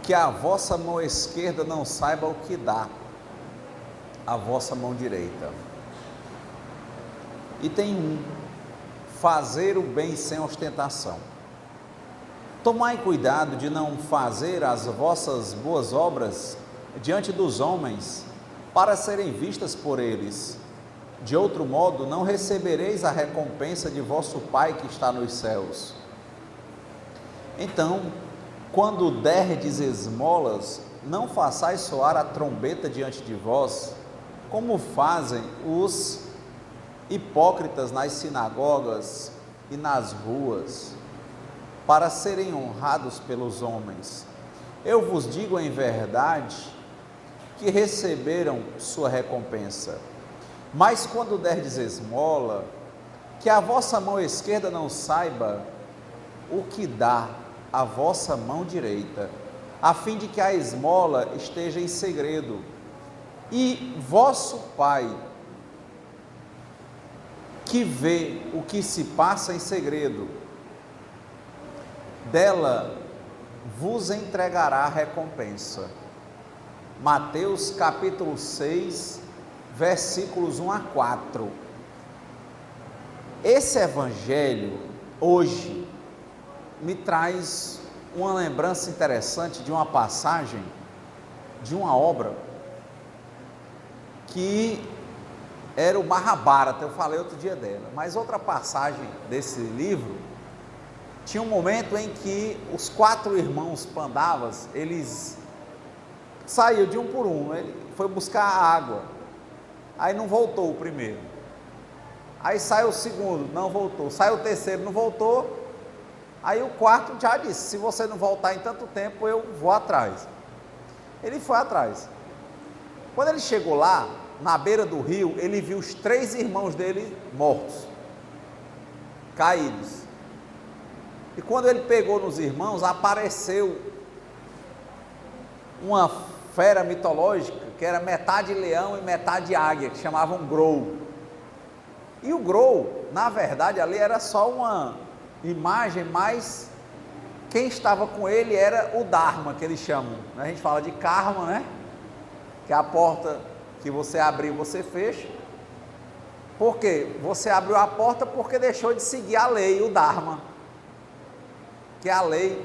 que a vossa mão esquerda não saiba o que dá a vossa mão direita. E tem fazer o bem sem ostentação. Tomai cuidado de não fazer as vossas boas obras diante dos homens, para serem vistas por eles. De outro modo, não recebereis a recompensa de vosso Pai que está nos céus. Então, quando derdes esmolas, não façais soar a trombeta diante de vós, como fazem os hipócritas nas sinagogas e nas ruas, para serem honrados pelos homens. Eu vos digo em verdade que receberam sua recompensa. Mas quando derdes esmola, que a vossa mão esquerda não saiba o que dá a vossa mão direita, a fim de que a esmola esteja em segredo. E vosso Pai, que vê o que se passa em segredo, dela vos entregará a recompensa. Mateus capítulo 6, versículos 1 a 4. Esse evangelho, hoje, me traz uma lembrança interessante de uma passagem, de uma obra, que era o Mahabharata. Eu falei outro dia dela, mas outra passagem desse livro, tinha um momento em que os 4 irmãos Pandavas, eles saíram de um por um. Ele foi buscar água, aí não voltou o primeiro, aí saiu o segundo, não voltou, saiu o terceiro, não voltou, aí o quarto já disse: se você não voltar em tanto tempo, eu vou atrás. Ele foi atrás. Quando ele chegou lá, na beira do rio, ele viu os 3 irmãos dele mortos, caídos. E quando ele pegou nos irmãos, apareceu uma fera mitológica, que era metade leão e metade águia, que chamavam Grou. E o Grou, na verdade, ali era só uma imagem, mas quem estava com ele era o Dharma, que eles chamam. A gente fala de karma, né? Que é a porta que você abriu, você fecha. Por quê? Você abriu a porta porque deixou de seguir a lei, o Dharma, que é a lei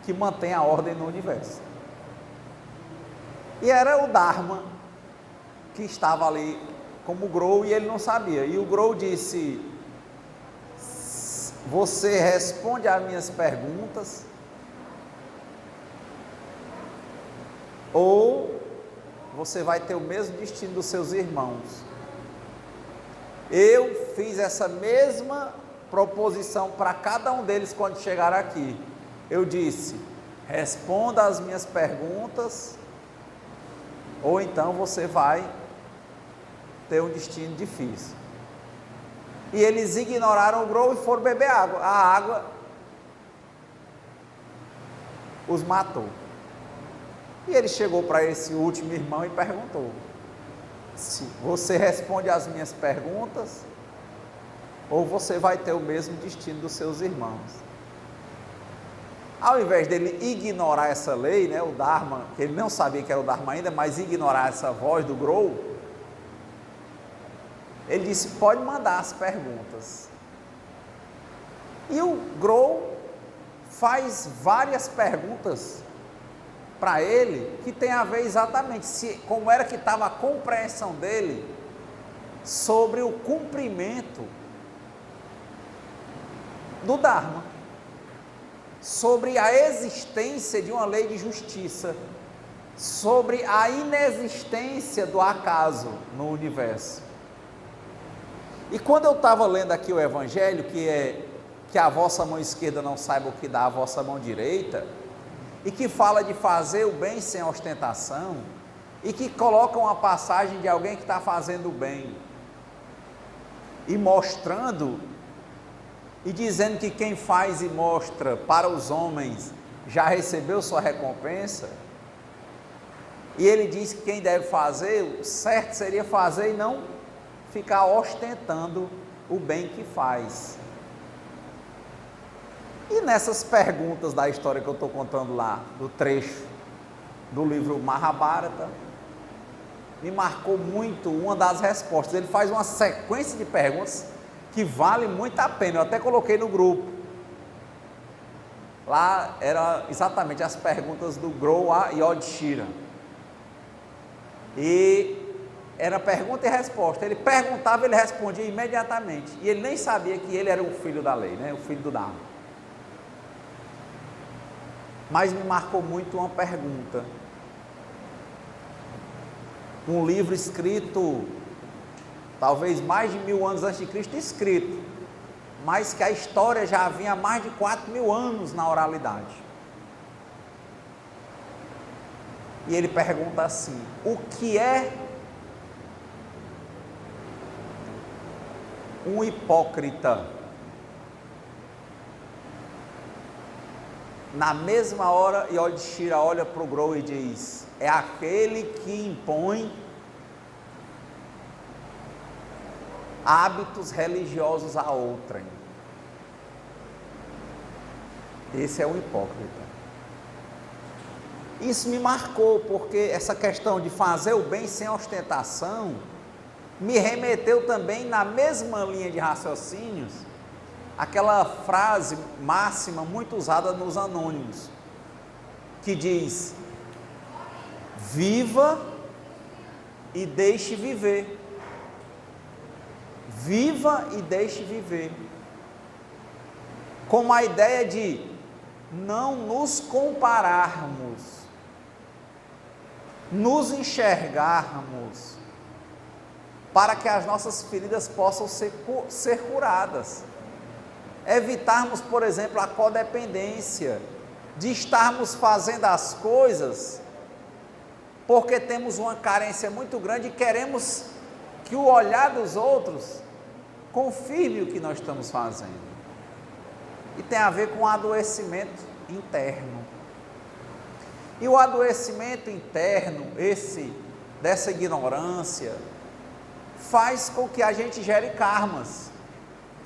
que mantém a ordem no universo. E era o Dharma que estava ali como Grou, e ele não sabia. E o Grou disse: você responde às minhas perguntas, ou você vai ter o mesmo destino dos seus irmãos. Eu fiz essa mesma proposição para cada um deles quando chegaram aqui. Eu disse: responda às minhas perguntas, ou então você vai ter um destino difícil. E eles ignoraram o Grou e foram beber água. A água os matou. E ele chegou para esse último irmão e perguntou: se você responde às minhas perguntas, ou você vai ter o mesmo destino dos seus irmãos. Ao invés dele ignorar essa lei, né, o Dharma, que ele não sabia que era o Dharma ainda, mas ignorar essa voz do Grou, ele disse: pode mandar as perguntas. E o Grou faz várias perguntas para ele, que tem a ver exatamente como era que estava a compreensão dele sobre o cumprimento do Dharma, sobre a existência de uma lei de justiça, sobre a inexistência do acaso no universo. E quando eu estava lendo aqui o Evangelho, que a vossa mão esquerda não saiba o que dá a vossa mão direita, e que fala de fazer o bem sem ostentação, e que coloca uma passagem de alguém que está fazendo o bem, e mostrando, e dizendo que quem faz e mostra para os homens já recebeu sua recompensa, e ele diz que quem deve fazer, o certo seria fazer e não ficar ostentando o bem que faz. E nessas perguntas da história que eu estou contando lá, do trecho do livro Mahabharata, me marcou muito uma das respostas. Ele faz uma sequência de perguntas que vale muito a pena, eu até coloquei no grupo. Lá eram exatamente as perguntas do Grow a Yodhishthira. E era pergunta e resposta. Ele perguntava, ele respondia imediatamente. E ele nem sabia que ele era o filho da lei, né? O filho do Dharma. Mas me marcou muito uma pergunta. Um livro escrito, talvez mais de 1000 anos antes de Cristo, escrito, mas que a história já vinha há mais de 4000 anos na oralidade. E ele pergunta assim: o que é um hipócrita? Na mesma hora, Yodhishthira olha para o Grow e diz: é aquele que impõe hábitos religiosos a outrem. Esse é o hipócrita. Isso me marcou, porque essa questão de fazer o bem sem ostentação me remeteu também, na mesma linha de raciocínios, aquela frase máxima muito usada nos Anônimos, que diz: viva e deixe viver. Viva e deixe viver. Com a ideia de não nos compararmos, nos enxergarmos, para que as nossas feridas possam ser curadas. Evitarmos, por exemplo, a codependência, de estarmos fazendo as coisas porque temos uma carência muito grande e queremos que o olhar dos outros confirme o que nós estamos fazendo. E tem a ver com o adoecimento interno. E o adoecimento interno, dessa ignorância, faz com que a gente gere karmas,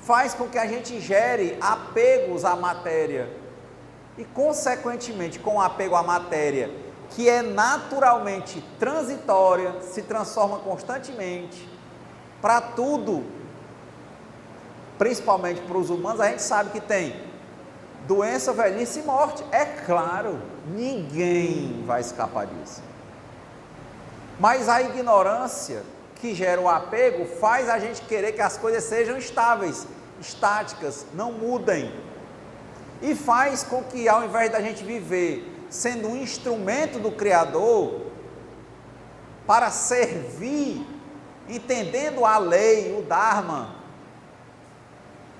faz com que a gente gere apegos à matéria. E, consequentemente, com o apego à matéria, que é naturalmente transitória, se transforma constantemente, para tudo, principalmente para os humanos, a gente sabe que tem doença, velhice e morte. É claro, ninguém vai escapar disso. Mas a ignorância que gera o apego faz a gente querer que as coisas sejam estáveis, estáticas, não mudem. E faz com que, ao invés da gente viver sendo um instrumento do Criador para servir, entendendo a lei, o Dharma,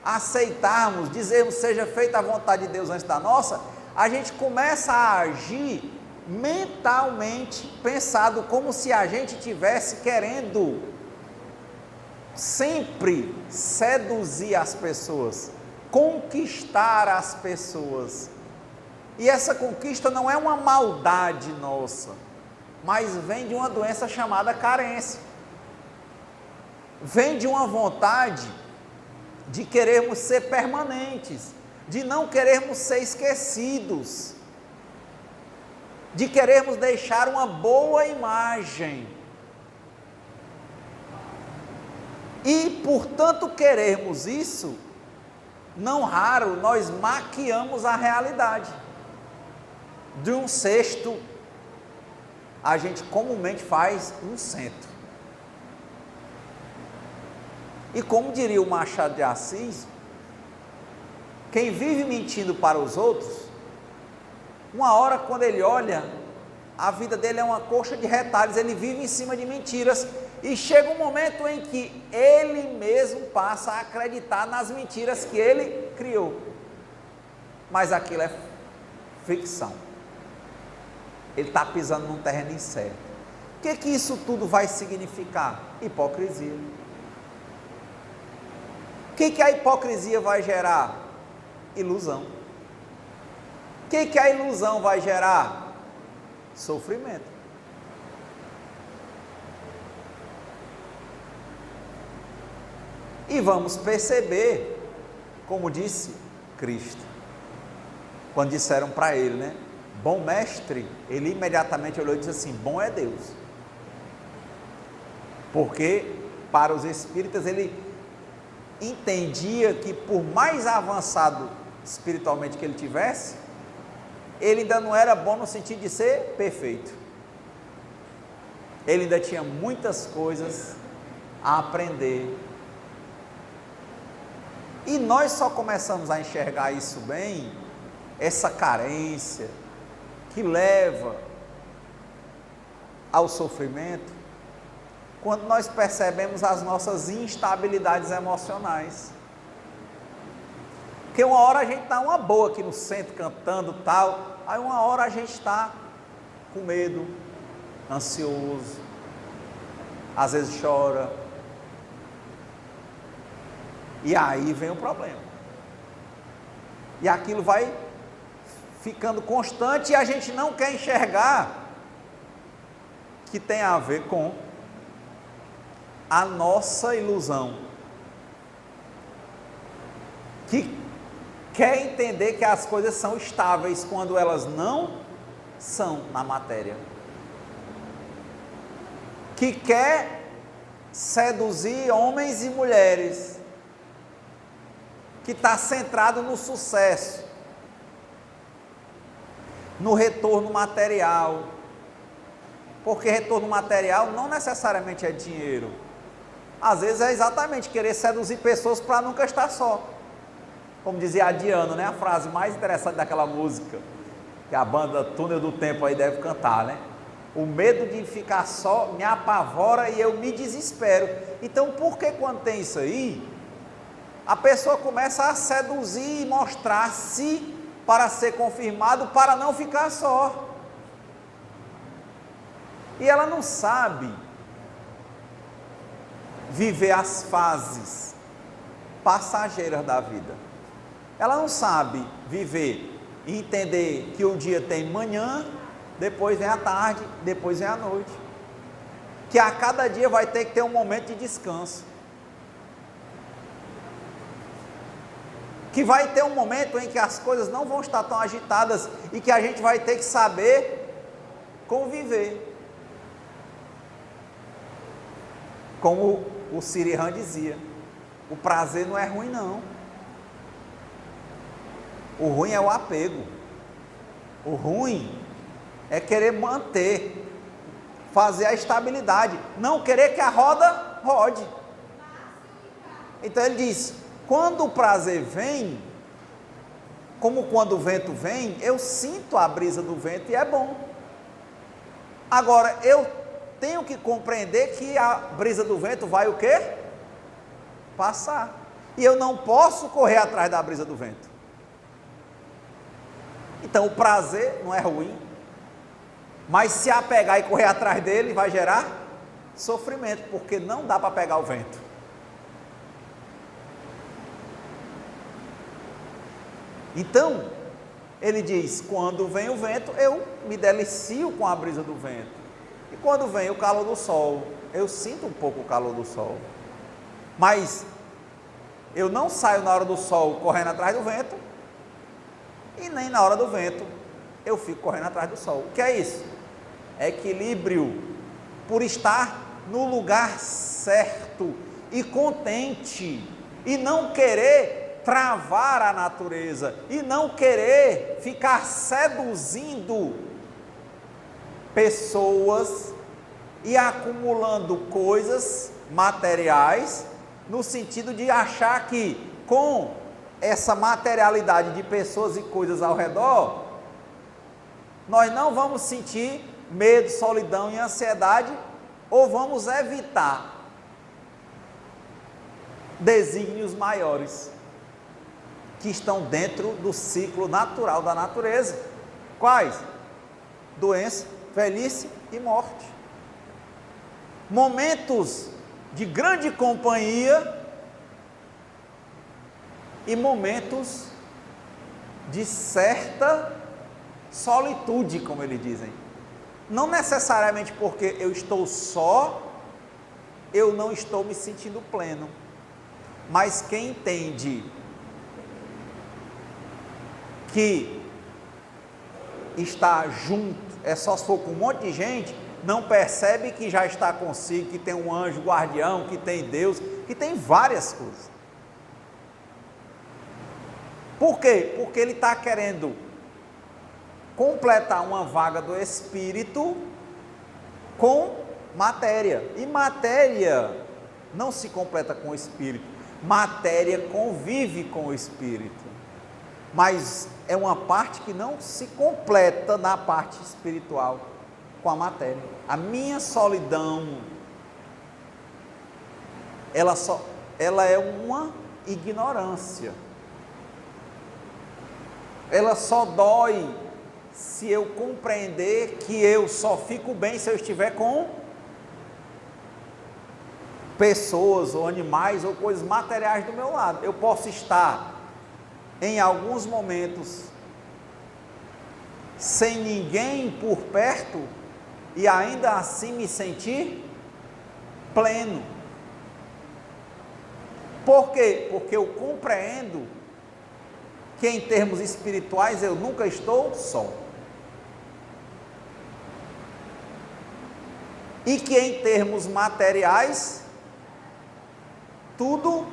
aceitarmos, dizermos seja feita a vontade de Deus antes da nossa, a gente começa a agir mentalmente, pensado como se a gente estivesse querendo sempre seduzir as pessoas, conquistar as pessoas. E essa conquista não é uma maldade nossa, mas vem de uma doença chamada carência. Vem de uma vontade de querermos ser permanentes, de não querermos ser esquecidos, de querermos deixar uma boa imagem. E por tanto querermos isso, não raro nós maquiamos a realidade. De um cesto, a gente comumente faz um cento. E como diria o Machado de Assis, quem vive mentindo para os outros, uma hora quando ele olha, a vida dele é uma coxa de retalhos, ele vive em cima de mentiras, e chega um momento em que ele mesmo passa a acreditar nas mentiras que ele criou. Mas aquilo é ficção. Ele está pisando num terreno incerto. O que isso tudo vai significar? Hipocrisia. O que a hipocrisia vai gerar? Ilusão. O que a ilusão vai gerar? Sofrimento. E vamos perceber, como disse Cristo, quando disseram para ele, né? bom mestre, ele imediatamente olhou e disse assim: bom é Deus. Porque para os espíritas ele entendia que por mais avançado espiritualmente que ele tivesse, ele ainda não era bom no sentido de ser perfeito. Ele ainda tinha muitas coisas a aprender. E nós só começamos a enxergar isso bem, essa carência que leva ao sofrimento, quando nós percebemos as nossas instabilidades emocionais. Porque uma hora a gente está uma boa aqui no centro cantando tal, aí uma hora a gente está com medo, ansioso, às vezes chora, e aí vem o problema, e aquilo vai ficando constante, e a gente não quer enxergar que tem a ver com a nossa ilusão, que quer entender que as coisas são estáveis quando elas não são na matéria, que quer seduzir homens e mulheres, que está centrado no sucesso, no retorno material, porque retorno material não necessariamente é dinheiro, às vezes é exatamente querer seduzir pessoas para nunca estar só, como dizia a Diana, né? A frase mais interessante daquela música, que a banda Túnel do Tempo aí deve cantar, né? O medo de ficar só me apavora e eu me desespero. Então, por que quando tem isso aí, a pessoa começa a seduzir e mostrar-se para ser confirmado, para não ficar só? E ela não sabe viver as fases passageiras da vida. Ela não sabe viver e entender que um dia tem manhã, depois vem a tarde, depois vem a noite, que a cada dia vai ter que ter um momento de descanso, que vai ter um momento em que as coisas não vão estar tão agitadas e que a gente vai ter que saber conviver. Como o Sirihan dizia, o prazer não é ruim não, o ruim é o apego, o ruim é querer manter, fazer a estabilidade, não querer que a roda rode. Então ele diz, quando o prazer vem, como quando o vento vem, eu sinto a brisa do vento e é bom. Agora, eu tenho que compreender que a brisa do vento vai o quê? Passar. E eu não posso correr atrás da brisa do vento. Então o prazer não é ruim, mas se apegar e correr atrás dele vai gerar sofrimento, porque não dá para pegar o vento. Então, ele diz, quando vem o vento, eu me delicio com a brisa do vento. E quando vem o calor do sol, eu sinto um pouco o calor do sol. Mas eu não saio na hora do sol correndo atrás do vento, e nem na hora do vento eu fico correndo atrás do sol. O que é isso? É equilíbrio, por estar no lugar certo e contente, e não querer travar a natureza, e não querer ficar seduzindo pessoas e acumulando coisas materiais, no sentido de achar que com essa materialidade de pessoas e coisas ao redor, nós não vamos sentir medo, solidão e ansiedade, ou vamos evitar desígnios maiores que estão dentro do ciclo natural da natureza. Quais? Doença, velhice e morte. Momentos de grande companhia e momentos de certa solitude, como eles dizem. Não necessariamente porque eu estou só, eu não estou me sentindo pleno, mas quem entende que está junto, é só se for com um monte de gente, não percebe que já está consigo, que tem um anjo guardião, que tem Deus, que tem várias coisas. Por quê? Porque ele está querendo completar uma vaga do Espírito com matéria. E matéria não se completa com o Espírito. Matéria convive com o Espírito. Mas é uma parte que não se completa na parte espiritual com a matéria. A minha solidão, ela é uma ignorância. Ela só dói se eu compreender que eu só fico bem se eu estiver com pessoas ou animais ou coisas materiais do meu lado. Eu posso estar em alguns momentos sem ninguém por perto e ainda assim me sentir pleno. Por quê? Porque eu compreendo que em termos espirituais eu nunca estou só. E que em termos materiais tudo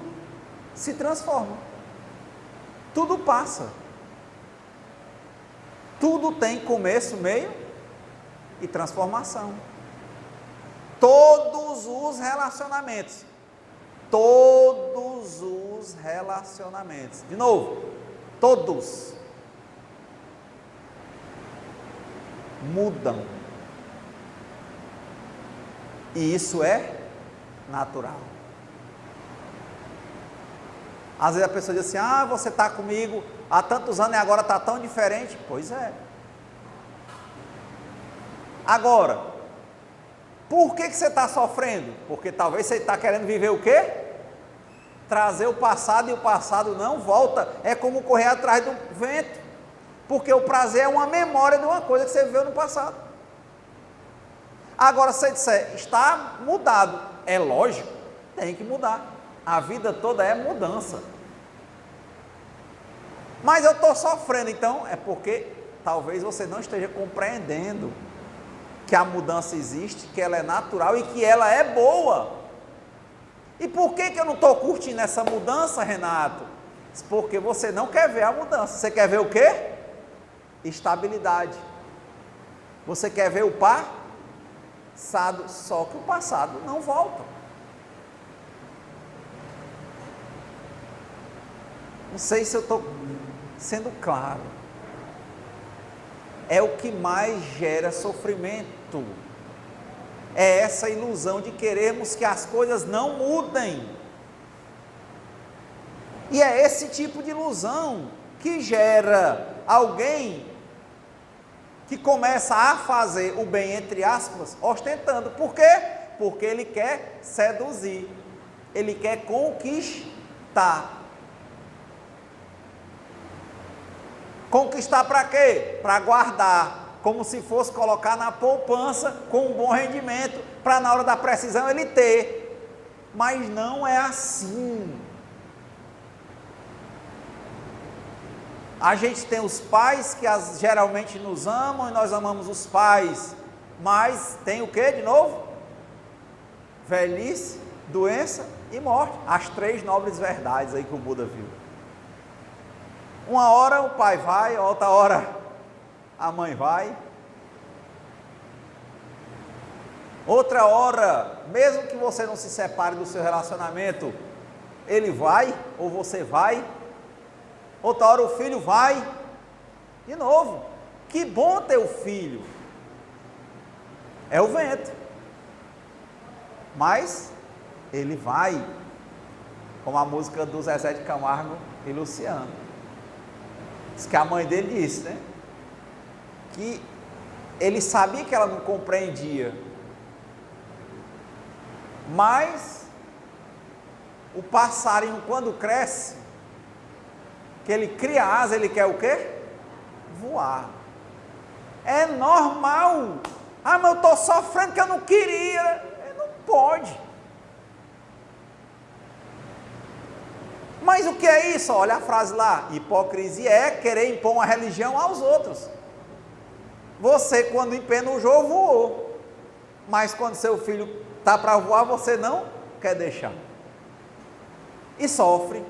se transforma. Tudo passa. Tudo tem começo, meio e transformação. Todos os relacionamentos. Todos os relacionamentos. De novo, todos mudam. E isso é natural. Às vezes a pessoa diz assim: você está comigo há tantos anos e agora está tão diferente. Pois é. Agora, por que você está sofrendo? Porque talvez você está querendo viver o quê? Trazer o passado, e o passado não volta. É como correr atrás do vento. Porque o prazer é uma memória de uma coisa que você viveu no passado. Agora, se você disser, está mudado, é lógico, tem que mudar. A vida toda é mudança. Mas eu estou sofrendo, então é porque talvez você não esteja compreendendo que a mudança existe, que ela é natural e que ela é boa. E por que eu não estou curtindo essa mudança, Renato? Porque você não quer ver a mudança. Você quer ver o quê? Estabilidade. Você quer ver o passado, só que o passado não volta. Não sei se eu estou sendo claro. É o que mais gera sofrimento. É essa ilusão de querermos que as coisas não mudem. E é esse tipo de ilusão que gera alguém que começa a fazer o bem, entre aspas, ostentando. Por quê? Porque ele quer seduzir, ele quer conquistar. Conquistar para quê? Para guardar, como se fosse colocar na poupança com um bom rendimento, para na hora da precisão ele ter. Mas não é assim. A gente tem os pais que geralmente nos amam e nós amamos os pais, mas tem o que de novo? Velhice, doença e morte. As 3 nobres verdades aí que o Buda viu. Uma hora o pai vai, outra hora a mãe vai. Outra hora, mesmo que você não se separe do seu relacionamento, ele vai ou você vai. Outra hora o filho vai. De novo, que bom ter o filho. É o vento. Mas ele vai. Como a música do Zezé de Camargo e Luciano. Diz que a mãe dele disse, né? Que ele sabia que ela não compreendia. Mas o passarinho, quando cresce, que ele cria asa, ele quer o quê? Voar. É normal. Mas eu estou sofrendo que eu não queria. Não pode. Mas o que é isso? Olha a frase lá: hipocrisia é querer impor uma religião aos outros. Você, quando empenujou, voou. Mas quando seu filho está para voar, você não quer deixar. E sofre.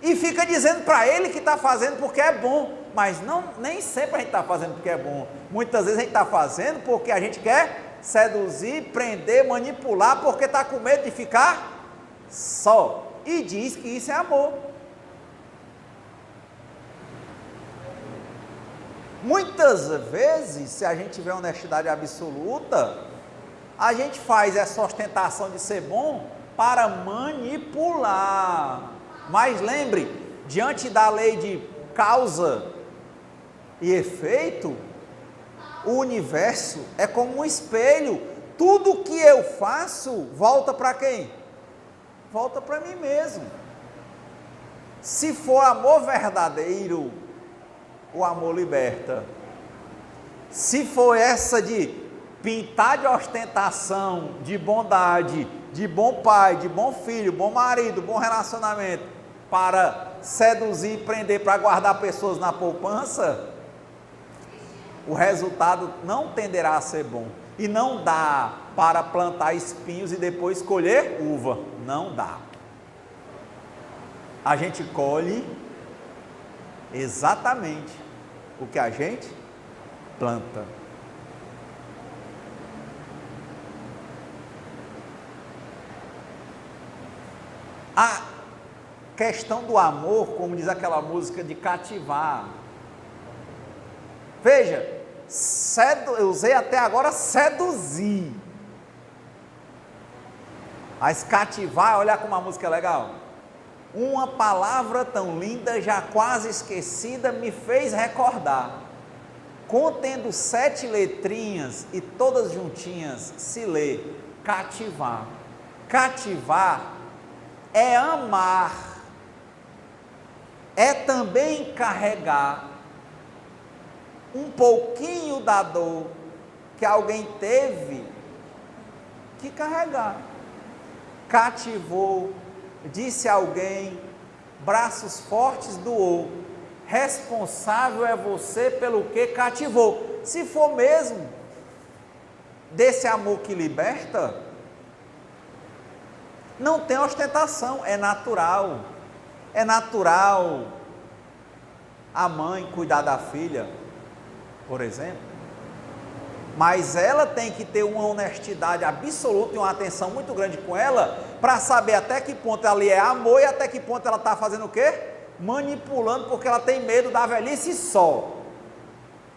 E fica dizendo para ele que está fazendo porque é bom. Mas nem sempre a gente está fazendo porque é bom. Muitas vezes a gente está fazendo porque a gente quer seduzir, prender, manipular, porque está com medo de ficar só. E diz que isso é amor. Muitas vezes, se a gente tiver honestidade absoluta, a gente faz essa ostentação de ser bom para manipular. Mas lembre, diante da lei de causa e efeito, o universo é como um espelho. Tudo que eu faço volta para quem? Volta para mim mesmo. Se for amor verdadeiro, o amor liberta. Se for essa de pintar de ostentação, de bondade, de bom pai, de bom filho, bom marido, bom relacionamento, para seduzir e prender, para guardar pessoas na poupança, o resultado não tenderá a ser bom. E não dá para plantar espinhos e depois colher uva. Não dá. A gente colhe exatamente o que a gente planta. A questão do amor, como diz aquela música, de cativar. Veja, eu usei até agora seduzir. Mas cativar, olha como a música é legal. Uma palavra tão linda, já quase esquecida, me fez recordar. Contendo 7 letrinhas e todas juntinhas, se lê cativar. Cativar é amar, é também carregar um pouquinho da dor que alguém teve que carregar. Cativou, disse alguém, braços fortes doou, responsável é você pelo que cativou. Se for mesmo desse amor que liberta, não tem ostentação, é natural. É natural a mãe cuidar da filha, por exemplo, mas ela tem que ter uma honestidade absoluta e uma atenção muito grande com ela, para saber até que ponto ali é amor e até que ponto ela está fazendo o quê? Manipulando, porque ela tem medo da velhice só.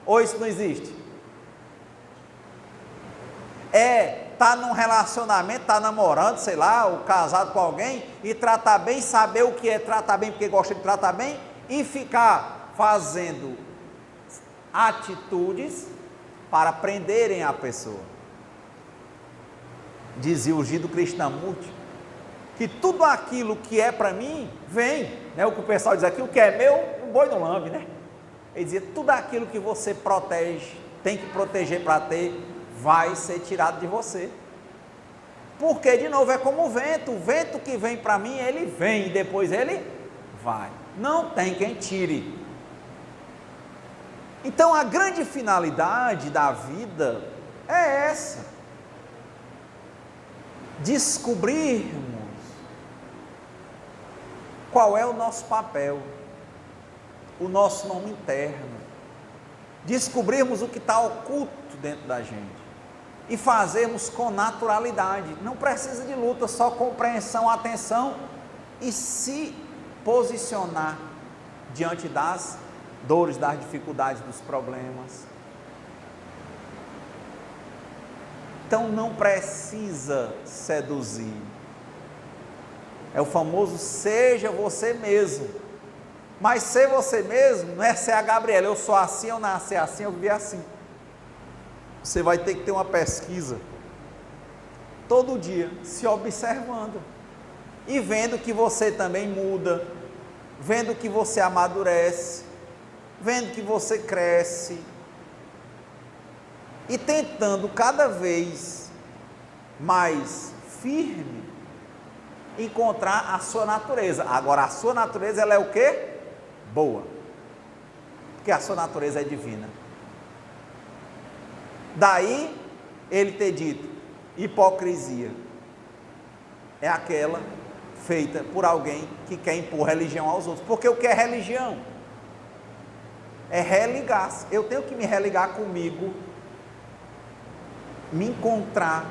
Ou isso não existe? Tá num relacionamento, tá namorando, sei lá, ou casado com alguém, e tratar bem, saber o que é tratar bem, porque gosta de tratar bem, e ficar fazendo atitudes para prenderem a pessoa. Dizia o Gido Krishnamurti, que tudo aquilo que é para mim, vem, né? O que o pessoal diz aqui, o que é meu, o boi não lambe, né? Ele dizia, tudo aquilo que você protege, tem que proteger para ter, vai ser tirado de você. Porque, de novo, é como o vento que vem para mim, ele vem e depois ele vai. Não tem quem tire. Então, a grande finalidade da vida é essa: descobrirmos qual é o nosso papel, o nosso nome interno, descobrirmos o que está oculto dentro da gente e fazermos com naturalidade. Não precisa de luta, só compreensão, atenção e se posicionar diante das dores, das dificuldades, dos problemas. Então não precisa seduzir. É o famoso seja você mesmo. Mas ser você mesmo não é ser a Gabriela, eu sou assim, eu nasci assim, eu vivi assim. Você vai ter que ter uma pesquisa todo dia, se observando e vendo que você também muda, vendo que você amadurece, vendo que você cresce e tentando cada vez mais firme encontrar a sua natureza. Agora, a sua natureza, ela é o quê? Boa, porque a sua natureza é divina. Daí ele ter dito: hipocrisia é aquela feita por alguém que quer impor religião aos outros. Porque o que é religião? É religar-se. Eu tenho que me religar comigo, me encontrar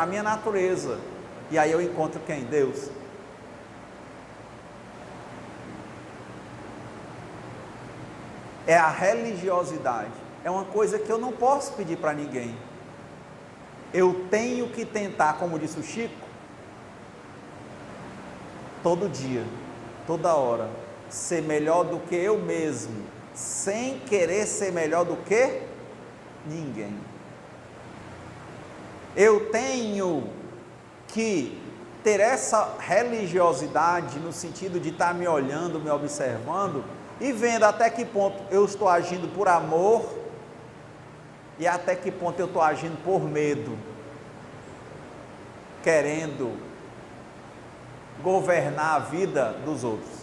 a minha natureza. E aí eu encontro quem? Deus. É a religiosidade. É uma coisa que eu não posso pedir para ninguém. Eu tenho que tentar, como disse o Chico, todo dia, toda hora, ser melhor do que eu mesmo, sem querer ser melhor do que ninguém. Eu tenho que ter essa religiosidade no sentido de estar me olhando, me observando e vendo até que ponto eu estou agindo por amor e até que ponto eu estou agindo por medo, querendo governar a vida dos outros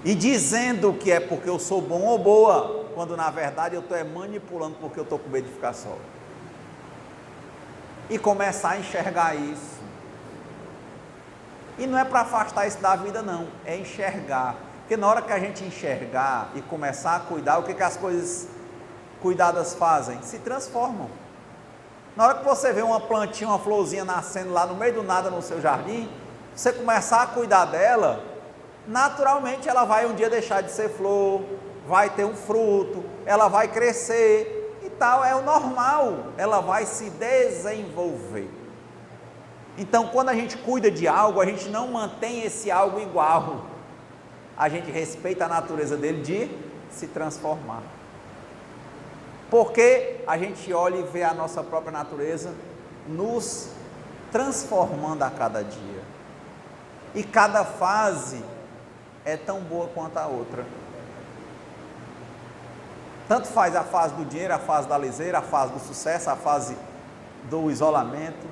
e dizendo que é porque eu sou bom ou boa, quando na verdade eu estou manipulando porque eu estou com medo de ficar só. E começar a enxergar isso. E não é para afastar isso da vida, não, é enxergar. Porque na hora que a gente enxergar e começar a cuidar, o que as coisas cuidadas fazem? Se transformam. Na hora que você vê uma plantinha, uma florzinha nascendo lá no meio do nada no seu jardim, você começar a cuidar dela, naturalmente ela vai um dia deixar de ser flor, vai ter um fruto, ela vai crescer e tal, é o normal, ela vai se desenvolver. Então, quando a gente cuida de algo, a gente não mantém esse algo igual, a gente respeita a natureza dele de se transformar. Porque a gente olha e vê a nossa própria natureza nos transformando a cada dia. E cada fase é tão boa quanto a outra. Tanto faz a fase do dinheiro, a fase da liseira, a fase do sucesso, a fase do isolamento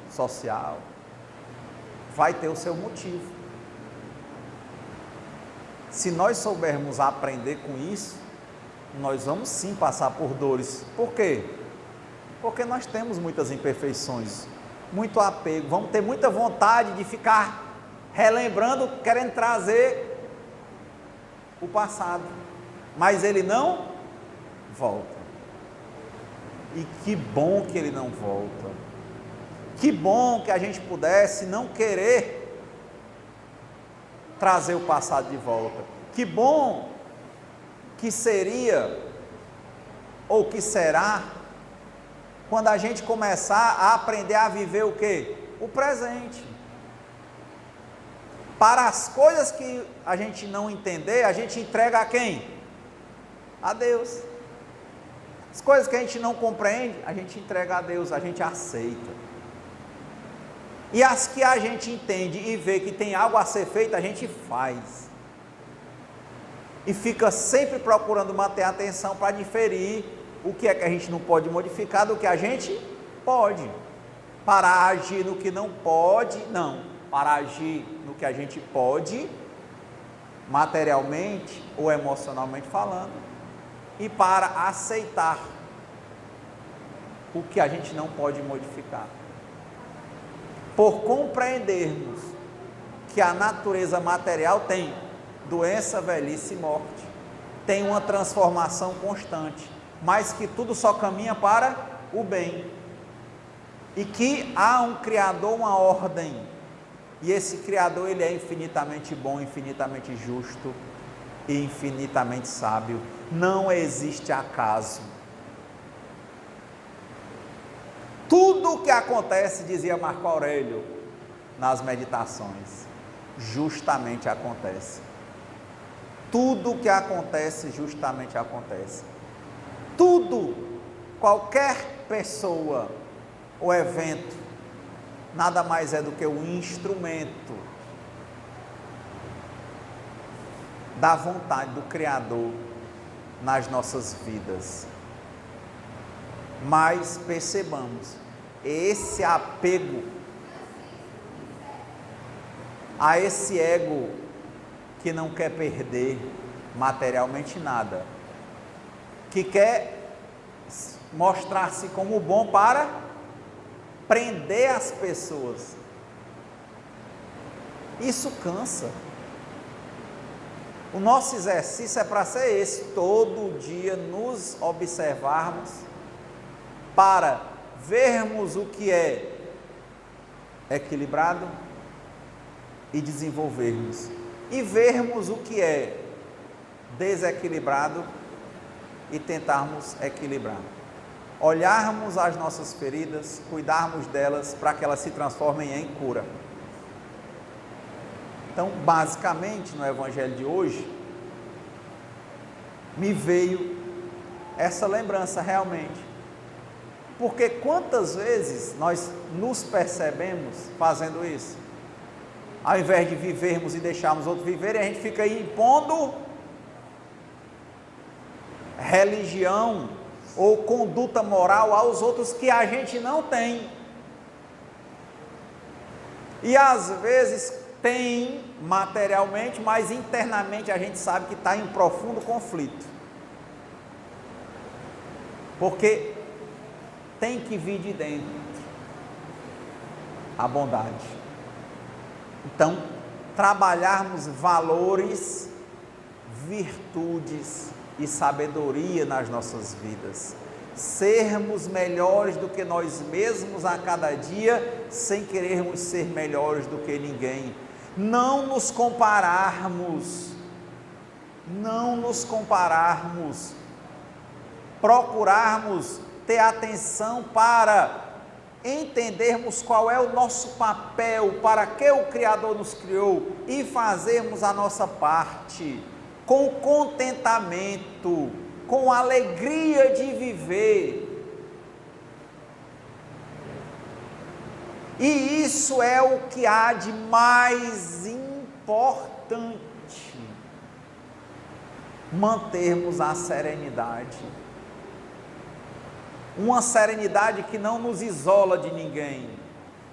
social. Vai ter o seu motivo. Se nós soubermos aprender com isso, nós vamos sim passar por dores. Por quê? Porque nós temos muitas imperfeições, muito apego, vamos ter muita vontade de ficar relembrando, querendo trazer o passado, mas ele não volta. E que bom que ele não volta. Que bom que a gente pudesse não querer trazer o passado de volta. Que bom que seria, ou que será, quando a gente começar a aprender a viver o quê? O presente. Para as coisas que a gente não entender, a gente entrega a quem? A Deus. As coisas que a gente não compreende, a gente entrega a Deus, a gente aceita. E as que a gente entende e vê que tem algo a ser feito, a gente faz. E fica sempre procurando manter a atenção para diferir o que é que a gente não pode modificar do que a gente pode. Para agir no que não pode, não. Para agir no que a gente pode, materialmente ou emocionalmente falando. E para aceitar o que a gente não pode modificar. Por compreendermos que a natureza material tem doença, velhice e morte, tem uma transformação constante, mas que tudo só caminha para o bem, e que há um Criador, uma ordem, e esse Criador ele é infinitamente bom, infinitamente justo e infinitamente sábio. Não existe acaso. Tudo o que acontece, dizia Marco Aurélio nas meditações, justamente acontece. Tudo o que acontece, justamente acontece. Tudo, qualquer pessoa ou evento, nada mais é do que um instrumento da vontade do Criador nas nossas vidas. Mas percebamos, esse apego a esse ego que não quer perder materialmente nada, que quer mostrar-se como bom para prender as pessoas. Isso cansa. O nosso exercício é para ser esse, todo dia nos observarmos, para vermos o que é equilibrado e desenvolvermos, e vermos o que é desequilibrado e tentarmos equilibrar. Olharmos as nossas feridas, cuidarmos delas para que elas se transformem em cura. Então, basicamente, no Evangelho de hoje, me veio essa lembrança realmente. Porque quantas vezes nós nos percebemos fazendo isso? Ao invés de vivermos e deixarmos outros viverem, a gente fica aí impondo religião ou conduta moral aos outros que a gente não tem. E às vezes tem materialmente, mas internamente a gente sabe que está em profundo conflito. Porque tem que vir de dentro a bondade. Então, trabalharmos valores, virtudes e sabedoria nas nossas vidas. Sermos melhores do que nós mesmos a cada dia, sem querermos ser melhores do que ninguém. Não nos compararmos, procurarmos ter atenção para entendermos qual é o nosso papel, para que o Criador nos criou e fazermos a nossa parte com contentamento, com alegria de viver. E isso é o que há de mais importante, mantermos a serenidade. Uma serenidade que não nos isola de ninguém,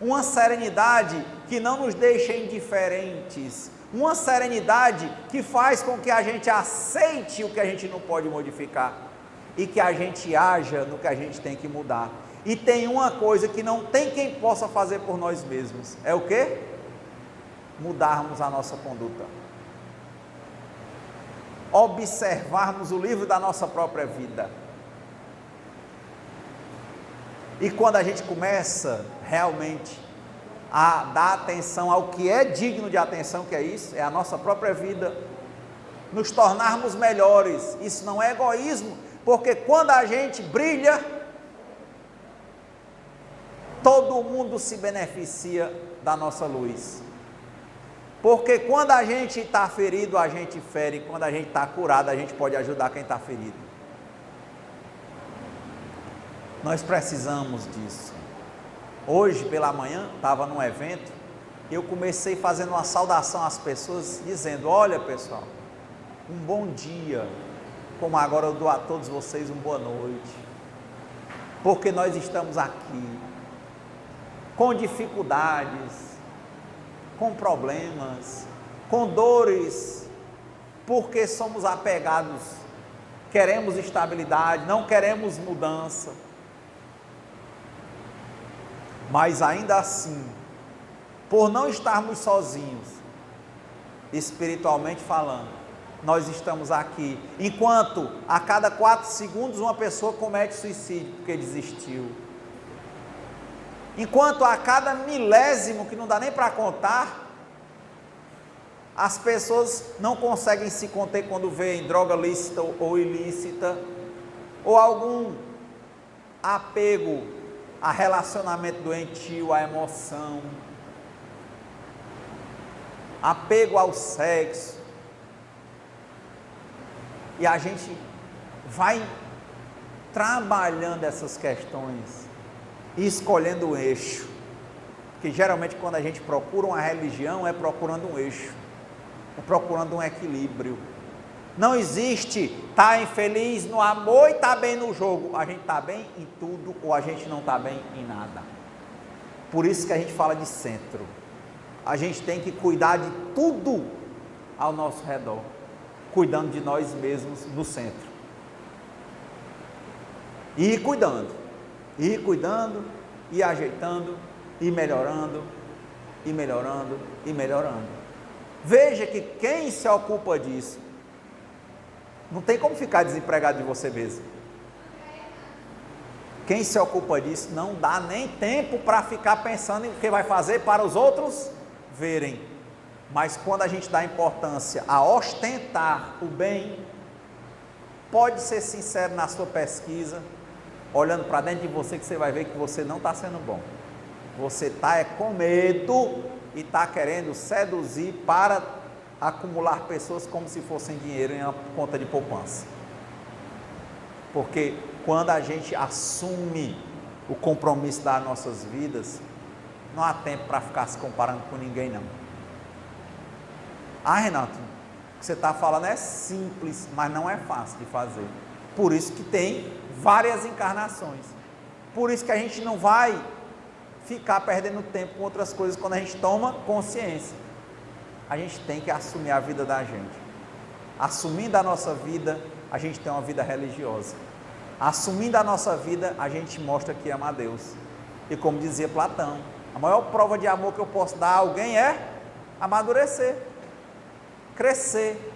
uma serenidade que não nos deixa indiferentes, uma serenidade que faz com que a gente aceite o que a gente não pode modificar e que a gente haja no que a gente tem que mudar. E tem uma coisa que não tem quem possa fazer por nós mesmos, é o quê? Mudarmos a nossa conduta, observarmos o livro da nossa própria vida. E quando a gente começa realmente a dar atenção ao que é digno de atenção, que é isso, é a nossa própria vida, nos tornarmos melhores, isso não é egoísmo, porque quando a gente brilha, todo mundo se beneficia da nossa luz, porque quando a gente está ferido, a gente fere, quando a gente está curado, a gente pode ajudar quem está ferido. Nós precisamos disso. Hoje pela manhã, estava num evento, eu comecei fazendo uma saudação às pessoas, dizendo: olha pessoal, um bom dia, como agora eu dou a todos vocês uma boa noite, porque nós estamos aqui, com dificuldades, com problemas, com dores, porque somos apegados, queremos estabilidade, não queremos mudança. Mas ainda assim, por não estarmos sozinhos, espiritualmente falando, nós estamos aqui, enquanto a cada 4 segundos uma pessoa comete suicídio porque desistiu, enquanto a cada milésimo, que não dá nem para contar, as pessoas não conseguem se conter quando veem droga lícita ou ilícita, ou algum apego a relacionamento doentio, a emoção, apego ao sexo, e a gente vai trabalhando essas questões e escolhendo o eixo, porque geralmente quando a gente procura uma religião é procurando um eixo, é procurando um equilíbrio. Não existe estar infeliz no amor e estar bem no jogo. A gente está bem em tudo ou a gente não está bem em nada. Por isso que a gente fala de centro. A gente tem que cuidar de tudo ao nosso redor, cuidando de nós mesmos no centro. E ir cuidando, e ajeitando, e melhorando, e melhorando, e melhorando. Veja que quem se ocupa disso, não tem como ficar desempregado de você mesmo. Quem se ocupa disso não dá nem tempo para ficar pensando em o que vai fazer para os outros verem. Mas quando a gente dá importância a ostentar o bem, pode ser sincero na sua pesquisa, olhando para dentro de você, que você vai ver que você não está sendo bom. Você está com medo e está querendo seduzir para acumular pessoas como se fossem dinheiro em uma conta de poupança. Porque quando a gente assume o compromisso das nossas vidas, não há tempo para ficar se comparando com ninguém, não. Renato, o que você está falando é simples, mas não é fácil de fazer. Por isso que tem várias encarnações. Por isso que a gente não vai ficar perdendo tempo com outras coisas quando a gente toma consciência. A gente tem que assumir a vida da gente. Assumindo a nossa vida, a gente tem uma vida religiosa. Assumindo a nossa vida, a gente mostra que ama a Deus. E como dizia Platão, a maior prova de amor que eu posso dar a alguém é amadurecer, crescer.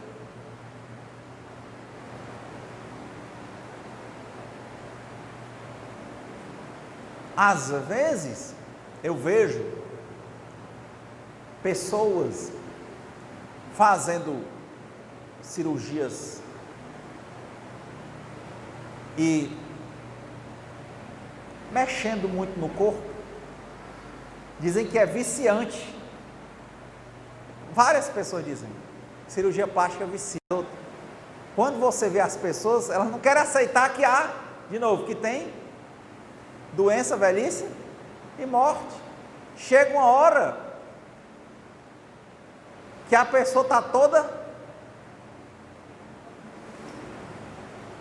Às vezes, eu vejo pessoas fazendo cirurgias e mexendo muito no corpo, dizem que é viciante. Várias pessoas dizem, cirurgia plástica vicia. Quando você vê as pessoas, elas não querem aceitar que há, de novo, que tem doença, velhice e morte. Chega uma hora que a pessoa está toda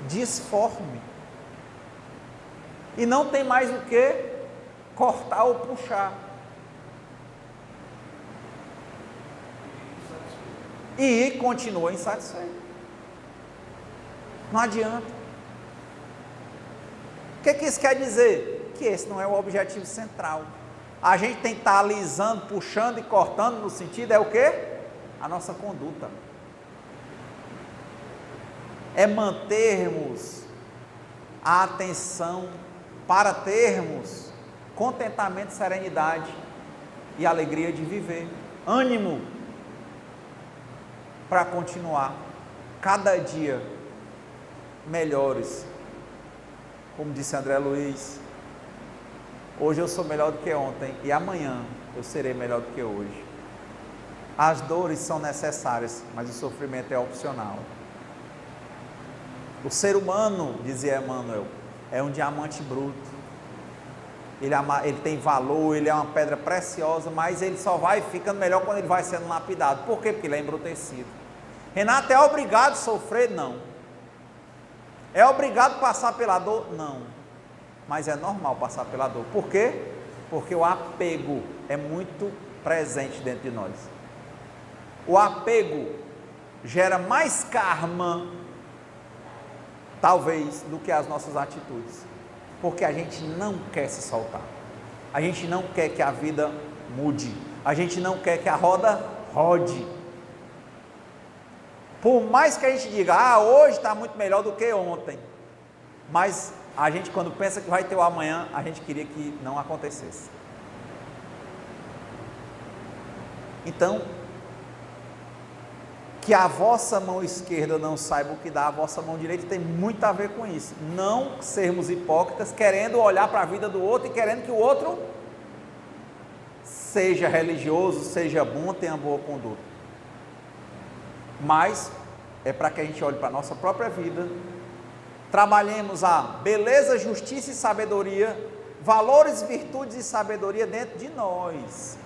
disforme e não tem mais o que cortar ou puxar, e continua insatisfeito. Não adianta. O que isso quer dizer? Que esse não é o objetivo central. A gente tem que estar alisando, puxando e cortando, no sentido é o quê? A nossa conduta. É mantermos a atenção para termos contentamento, serenidade e alegria de viver, ânimo para continuar cada dia melhores. Como disse André Luiz, hoje eu sou melhor do que ontem e amanhã eu serei melhor do que hoje. As dores são necessárias, mas o sofrimento é opcional. O ser humano, dizia Emmanuel, é um diamante bruto. Ele tem valor, ele é uma pedra preciosa, mas ele só vai ficando melhor quando ele vai sendo lapidado. Por quê? Porque ele é embrutecido. Renato, é obrigado a sofrer? Não. É obrigado a passar pela dor? Não. Mas é normal passar pela dor. Por quê? Porque o apego é muito presente dentro de nós. O apego gera mais karma, talvez, do que as nossas atitudes, porque a gente não quer se soltar, a gente não quer que a vida mude, a gente não quer que a roda rode. Por mais que a gente diga, hoje está muito melhor do que ontem, mas a gente, quando pensa que vai ter o amanhã, a gente queria que não acontecesse. Então, que a vossa mão esquerda não saiba o que dá a vossa mão direita, tem muito a ver com isso. Não sermos hipócritas, querendo olhar para a vida do outro e querendo que o outro seja religioso, seja bom, tenha boa conduta. Mas é para que a gente olhe para a nossa própria vida, trabalhemos a beleza, justiça e sabedoria, valores, virtudes e sabedoria dentro de nós.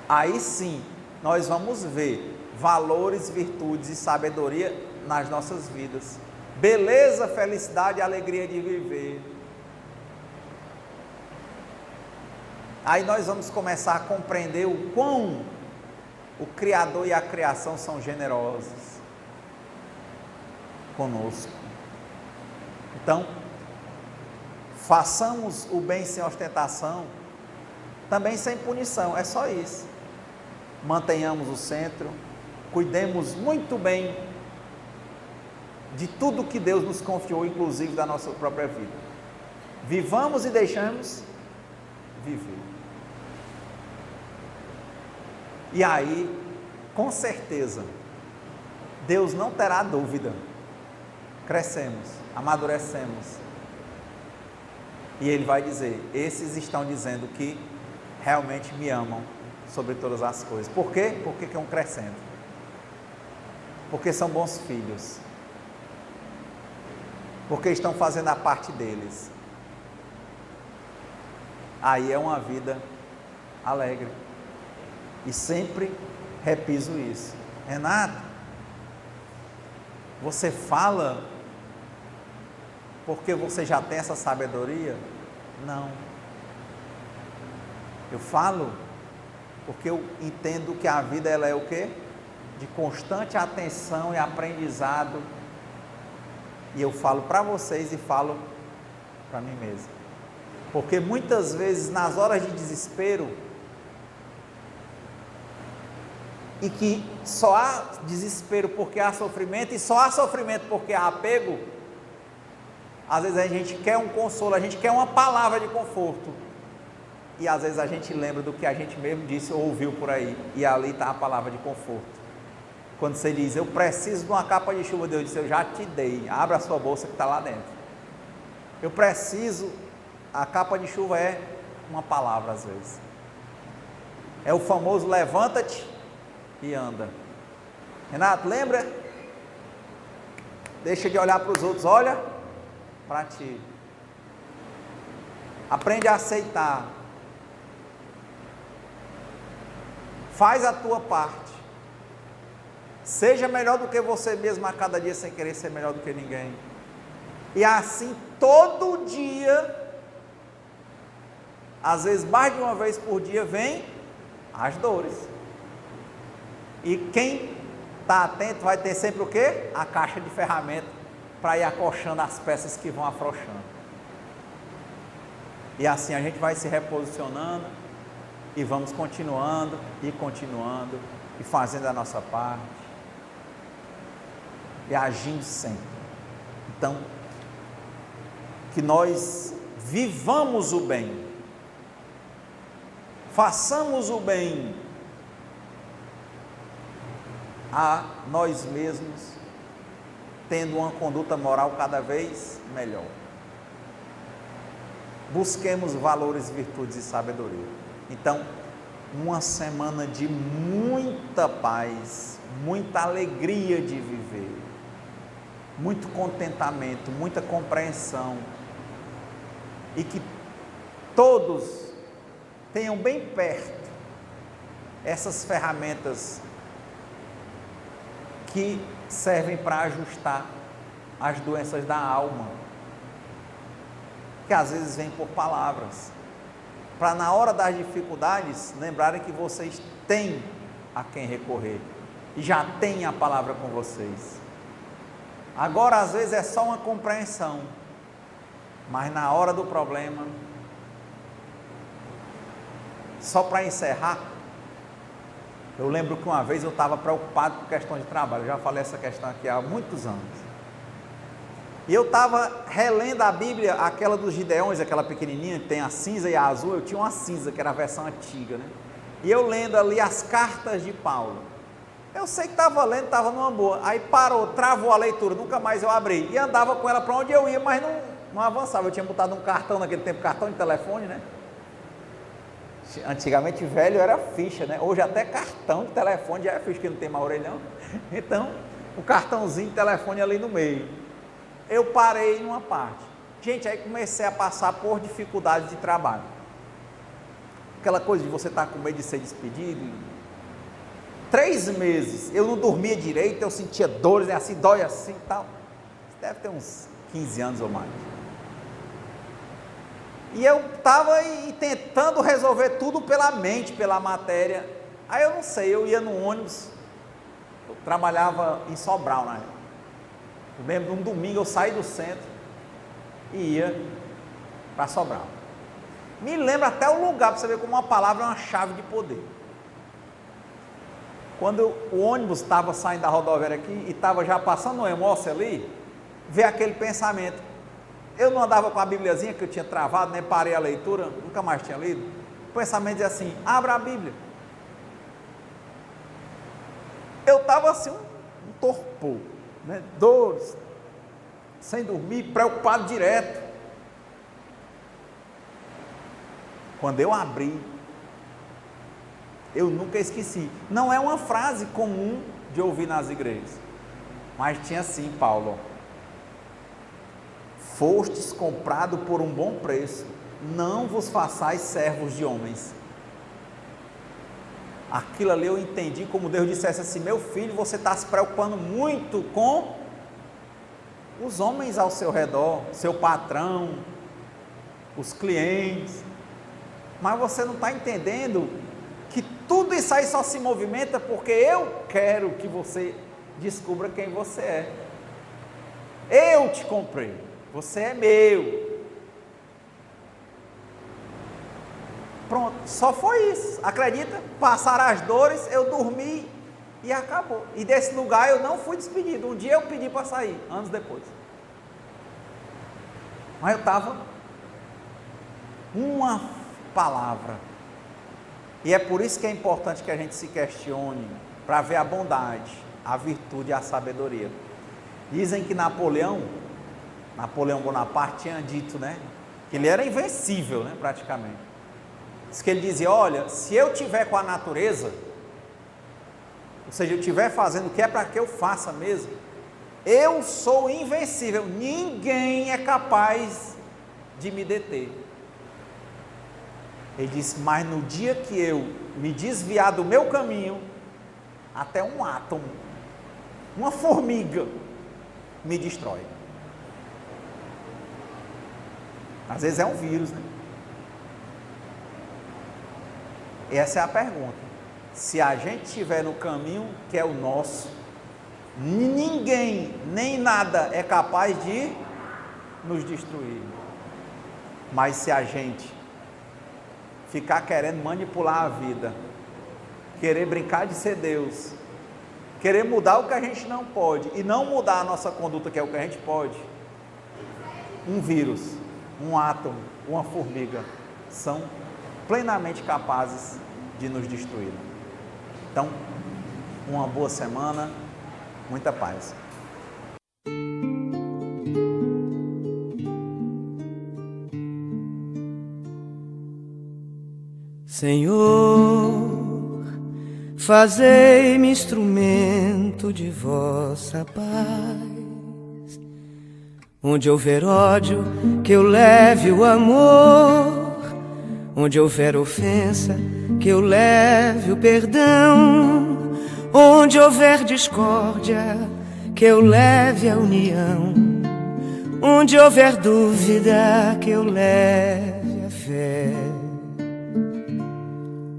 Aí sim, nós vamos ver valores, virtudes e sabedoria nas nossas vidas. Beleza, felicidade e alegria de viver. Aí nós vamos começar a compreender o quão o Criador e a criação são generosos conosco. Então, façamos o bem sem ostentação, também sem punição, é só isso. Mantenhamos o centro, cuidemos muito bem de tudo que Deus nos confiou, inclusive da nossa própria vida. Vivamos e deixamos viver. E aí, com certeza, Deus não terá dúvida. Crescemos, amadurecemos. E Ele vai dizer: esses estão dizendo que realmente me amam sobre todas as coisas. Por quê? Porque estão crescendo. Porque são bons filhos. Porque estão fazendo a parte deles. Aí é uma vida alegre. E sempre repiso isso. Renato, você fala porque você já tem essa sabedoria? Não. Eu falo porque eu entendo que a vida ela é o quê? De constante atenção e aprendizado. E eu falo para vocês e falo para mim mesmo. Porque muitas vezes nas horas de desespero, e que só há desespero porque há sofrimento, e só há sofrimento porque há apego, às vezes a gente quer um consolo, a gente quer uma palavra de conforto, e às vezes a gente lembra do que a gente mesmo disse ou ouviu por aí, e ali está a palavra de conforto. Quando você diz: eu preciso de uma capa de chuva, Deus disse: eu já te dei, abra a sua bolsa que está lá dentro. Eu preciso, a capa de chuva é uma palavra às vezes, é o famoso levanta-te e anda. Renato, lembra? Deixa de olhar para os outros, olha para ti. Aprende a aceitar. Faz a tua parte. Seja melhor do que você mesmo a cada dia, sem querer ser melhor do que ninguém. E assim todo dia, às vezes mais de uma vez por dia, vem as dores. E quem está atento vai ter sempre o quê? A caixa de ferramentas para ir acolchando as peças que vão afrouxando. E assim a gente vai se reposicionando e vamos continuando e fazendo a nossa parte e agindo sempre. Então, que nós vivamos o bem, façamos o bem a nós mesmos, tendo uma conduta moral cada vez melhor. Busquemos valores, virtudes e sabedoria. Então, uma semana de muita paz, muita alegria de viver, muito contentamento, muita compreensão, e que todos tenham bem perto essas ferramentas que servem para ajustar as doenças da alma, que às vezes vêm por palavras, para na hora das dificuldades lembrarem que vocês têm a quem recorrer e já têm a palavra com vocês. Agora às vezes é só uma compreensão, mas na hora do problema, só para encerrar, eu lembro que uma vez eu estava preocupado com questão de trabalho, eu já falei essa questão aqui há muitos anos, e eu estava relendo a Bíblia, aquela dos Gideões, aquela pequenininha, que tem a cinza e a azul. Eu tinha uma cinza, que era a versão antiga, né? E eu lendo ali as cartas de Paulo, eu sei que estava lendo, estava numa boa, aí parou, travou a leitura, nunca mais eu abri, e andava com ela para onde eu ia, mas não avançava. Eu tinha botado um cartão naquele tempo, cartão de telefone, né? Antigamente velho era ficha, né? Hoje até cartão de telefone já é ficha, que não tem mais orelhão. Então, o cartãozinho de telefone ali no meio. Eu parei numa parte. Gente, aí comecei a passar por dificuldades de trabalho. Aquela coisa de você estar com medo de ser despedido. 3 meses, eu não dormia direito, eu sentia dores, assim, dói assim e tal. Deve ter uns 15 anos ou mais. E eu estava tentando resolver tudo pela mente, pela matéria. Aí eu não sei, eu ia no ônibus, eu trabalhava em Sobral na época. Eu lembro, um domingo eu saí do centro, e ia para Sobral. Me lembra até o lugar, para você ver como uma palavra é uma chave de poder. Quando o ônibus estava saindo da rodoviária aqui e estava já passando no Emócio ali, veio aquele pensamento. Eu não andava com a Bíbliazinha que eu tinha travado, né? Parei a leitura, nunca mais tinha lido. O pensamento dizia assim: abra a Bíblia. Eu estava assim, um torpor, né? Dores, sem dormir, preocupado direto. Quando eu abri, eu nunca esqueci. Não é uma frase comum de ouvir nas igrejas, mas tinha assim, Paulo: fostes comprado por um bom preço, não vos façais servos de homens. Aquilo ali eu entendi como Deus dissesse assim: meu filho, você está se preocupando muito com os homens ao seu redor, seu patrão, os clientes, mas você não está entendendo que tudo isso aí só se movimenta porque eu quero que você descubra quem você é. Eu te comprei, você é meu. Pronto, só foi isso. Acredita? Passaram as dores, eu dormi e acabou. E desse lugar eu não fui despedido. Um dia eu pedi para sair, anos depois. Mas eu estava uma palavra. E é por isso que é importante que a gente se questione, para ver a bondade, a virtude e a sabedoria. Dizem que Napoleão Bonaparte tinha dito, né, que ele era invencível, né, praticamente. Diz que ele dizia: olha, se eu tiver com a natureza, ou seja, eu estiver fazendo o que é para que eu faça mesmo, eu sou invencível, ninguém é capaz de me deter. Ele disse: mas no dia que eu me desviar do meu caminho, até um átomo, uma formiga, me destrói. Às vezes é um vírus, né? Essa é a pergunta. Se a gente estiver no caminho que é o nosso, ninguém, nem nada é capaz de nos destruir. Mas se a gente ficar querendo manipular a vida, querer brincar de ser Deus, querer mudar o que a gente não pode e não mudar a nossa conduta, que é o que a gente pode, um vírus, um átomo, uma formiga são plenamente capazes de nos destruir. Então, uma boa semana, muita paz. Senhor, fazei-me instrumento de vossa paz. Onde houver ódio, que eu leve o amor. Onde houver ofensa, que eu leve o perdão. Onde houver discórdia, que eu leve a união. Onde houver dúvida, que eu leve a fé.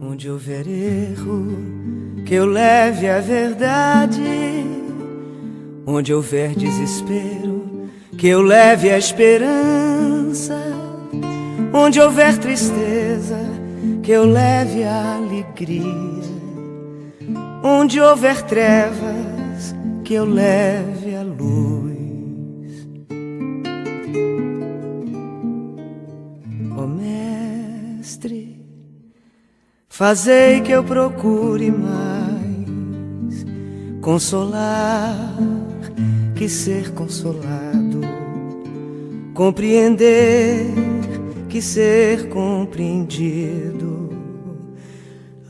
Onde houver erro, que eu leve a verdade. Onde houver desespero, que eu leve a esperança. Onde houver tristeza, que eu leve a alegria. Onde houver trevas, que eu leve a luz. Ó Mestre, fazei que eu procure mais consolar que ser consolado, compreender que ser compreendido,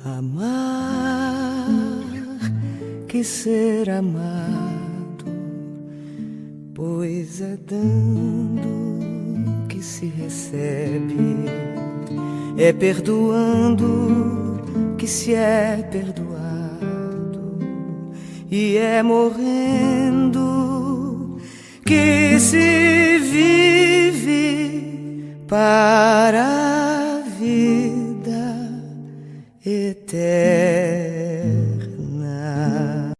amar que ser amado, pois é dando que se recebe, é perdoando que se é perdoado, e é morrendo que se vive para a vida eterna.